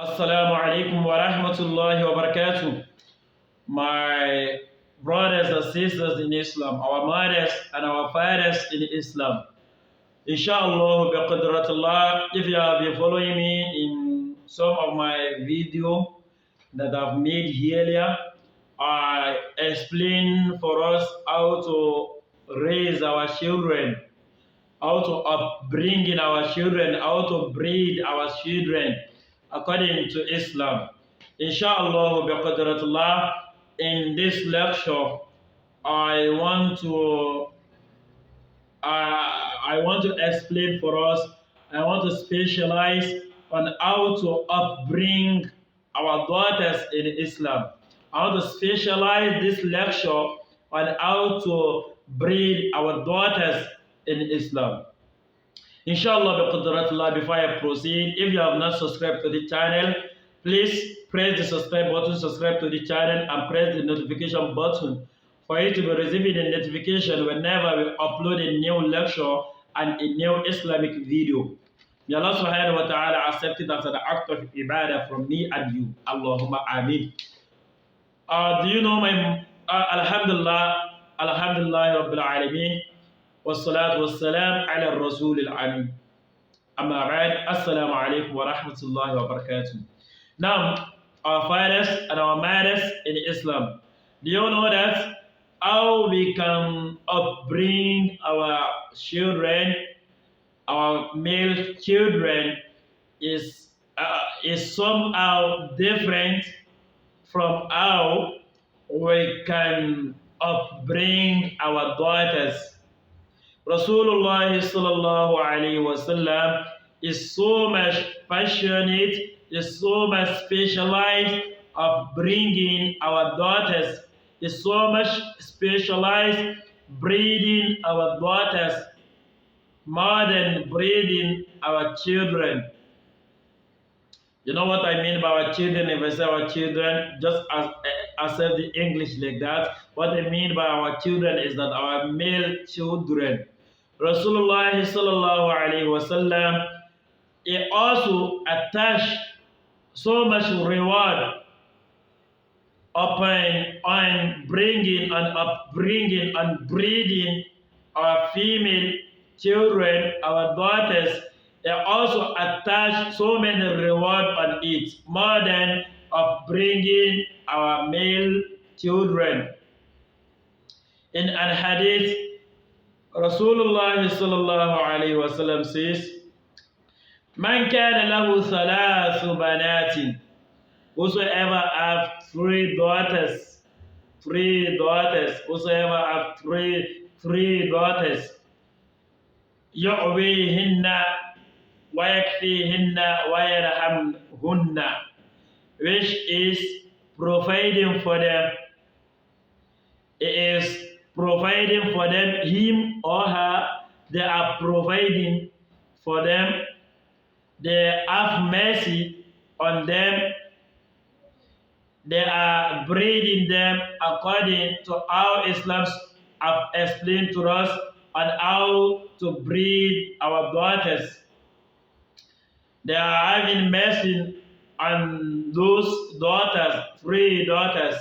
Assalamu alaikum wa rahmatullahi wa barakatuh. My brothers and sisters in Islam, our mothers and our fathers in Islam. Inshallah, biqadratullah, if you have been following me in some of my video that I've made earlier, I explain for us how to raise our children, how to upbring our children, how to breed our children according to Islam. Inshallah, biqadratullah, in this lecture, I want to explain for us. I want to specialize on how to upbring our daughters in Islam. I want to specialize this lecture on how to breed our daughters in Islam. Inshallah, biqadratullah, before I proceed, if you have not subscribed to the channel, please press the subscribe button, subscribe to the channel, and press the notification button for you to be receiving a notification whenever we upload a new lecture and a new Islamic video. May Allah subhanahu wa ta'ala accept it as an act of ibadah from me and you. Allahumma ameen. Do you know my alhamdulillah, Rabbil Alameen, والصلاة والسلام على الرسول الأمين. أما بعد, Assalamu alaikum wa rahmatullahi wa barakatuh. Now, our fathers and our mothers in Islam, do you know that how we can upbring our children, our male children, is somehow different from how we can upbring our daughters. Rasulullah sallallahu alaihi wasallam is so much passionate, is so much specialized of bringing our daughters, is so much specialized breeding our daughters more than breeding our children. You know what I mean by our children? If I say our children, just accept the English like that. What I mean by our children is that our male children. Rasulullah sallallahu alaihi wasallam, he also attached so much reward on bringing and upbringing and breeding our female children, our daughters. They also attach so many reward on it, more than upbringing our male children. In an hadith, Rasulullah sallallahu alayhi wa sallam says, Man kana lahu thalathu banatin, whosoever have three daughters, whosoever have three daughters, yu'wihinna wa yakfihinna wa yarhamhunna, which is providing for them. It is providing for them, him or her, they are providing for them, they have mercy on them, they are breeding them according to how Islam have explained to us on how to breed our daughters. They are having mercy on those daughters, three daughters.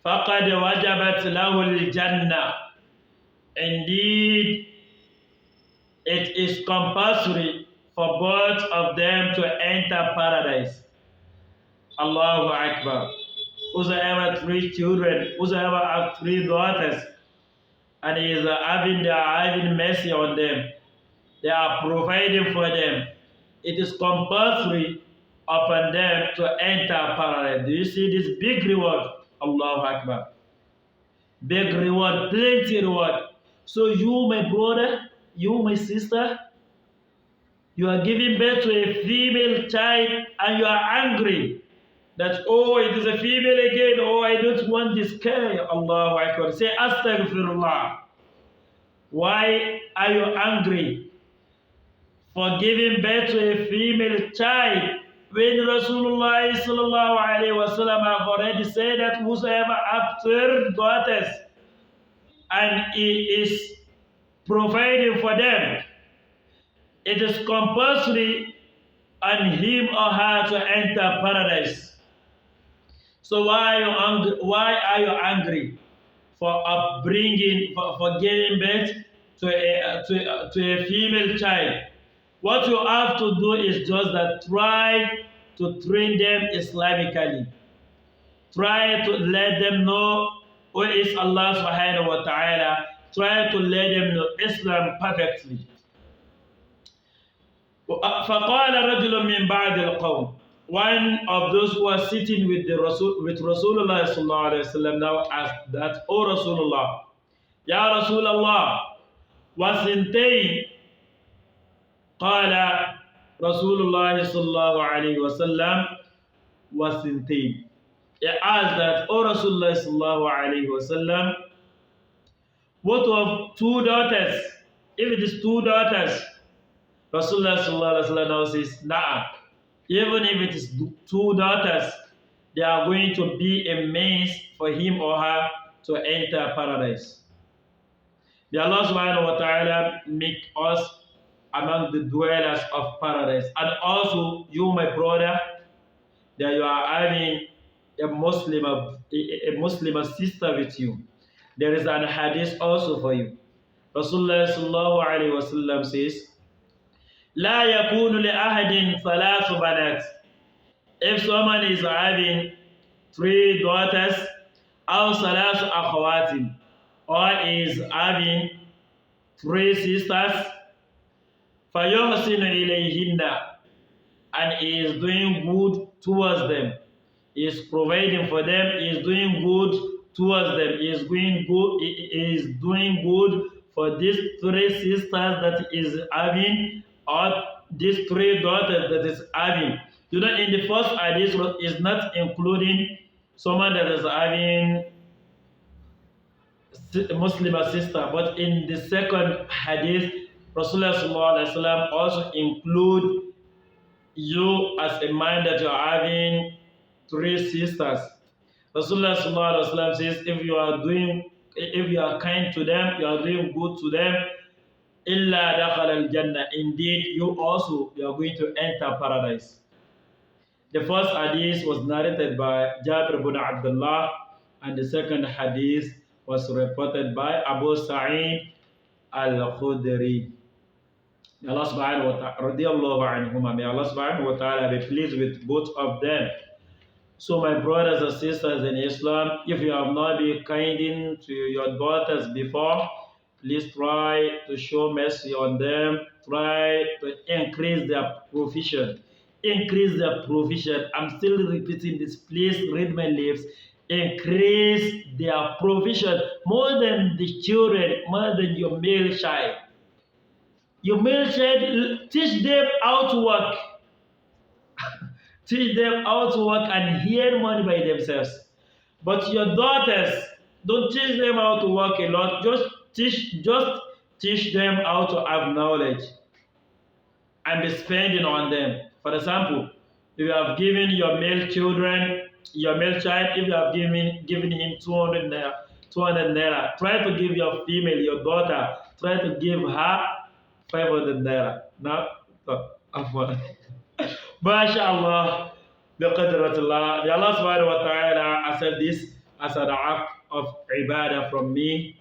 فَقَدْ وَجَبَتْ لَهُ الْجَنَّةِ, indeed, it is compulsory for both of them to enter paradise. Allahu Akbar. Whosoever three children, whosoever have three daughters, and they are having mercy on them, they are providing for them, it is compulsory upon them to enter paradise. Do you see this big reward? Allahu Akbar. Big reward, plenty reward. So you, my brother, you, my sister, you are giving birth to a female child and you are angry that, oh, it is a female again, oh, I don't want this guy. Allahu Akbar. Say, Astaghfirullah. Why are you angry for giving birth to a female child when Rasulullah sallallahu alaihi wasallam have already said that whosoever have three daughters and he is providing for them, it is compulsory on him or her to enter paradise. So why are you angry for upbringing, for giving birth to a female child? What you have to do is just that try to train them Islamically. Try to let them know who is Allah subhanahu wa ta'ala. Try to let them know Islam perfectly. فقال رجل من بعد القوم. One of those who was sitting with Rasulullah sallallahu alaihi wasallam now asked that, "O Rasulullah, Ya Rasulullah, وسنتين." قال رسول الله صلى الله عليه وسلم وسنتين. He asked that, "O Rasulullah sallallahu alaihi wasallam, what of two daughters? If it is two daughters," Rasulullah sallallahu alaihi wasallam now says, "Nah, even if it is two daughters, they are going to be a means for him or her to enter paradise." May Allah subhanahu wa ta'ala make us among the dwellers of paradise. And also, you, my brother, that you are having a Muslim sister with you. There is an hadith also for you. Rasulullah sallallahu alayhi wa sallam says, "La yakunu li ahadin thalathu banat." If someone is having three daughters, aw thalathu akhawatin, or is having three sisters, فَيُحْسِنُ إِلَيْهِنَّ, and he is doing good towards them. He is providing for them. He is doing good towards them. He is doing good for these three sisters that is having, or these three daughters that is having. You know, in the first hadith is not including someone that is having a Muslim sister, but in the second hadith, Rasulullah also include you as a man that you are having three sisters. Rasulullah says, if you are kind to them, you are doing good to them, illa dakhala al-jannah, indeed you also are going to enter paradise. The first hadith was narrated by Jabir ibn Abdullah, and the second hadith was reported by Abu Sa'id al-Khudri. May Allah subhanahu wa ta'ala be pleased with both of them. So my brothers and sisters in Islam, if you have not been kind to your daughters before, please try to show mercy on them. Try to increase their provision. Increase their provision. I'm still repeating this. Please read my lips. Increase their provision more than the children, more than your male child. Your male child, teach them how to work. Teach them how to work and earn money by themselves. But your daughters, don't teach them how to work a lot. Just teach them how to have knowledge and be spending on them. For example, if you have given your male child, if you have given him 200 naira, try to give your female, your daughter, try to give her 500 naira. Now, Masha'Allah, biqadratullah. May Allah subhanahu wa ta'ala accept this as an act of ibadah from me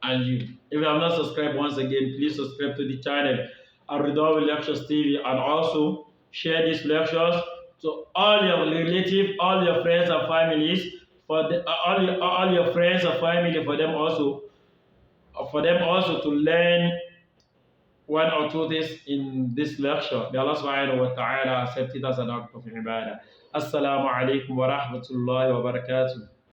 and you. If you have not subscribed, once again, please subscribe to the channel Arridowy Lectures TV, and also share these lectures to all your relatives, all your friends and families, all your friends and family, for them also to learn one or two things in this lecture. May Allah subhanahu wa ta'ala accept it as an act of ibadah. Assalamu alaikum wa rahmatullahi wa barakatuh.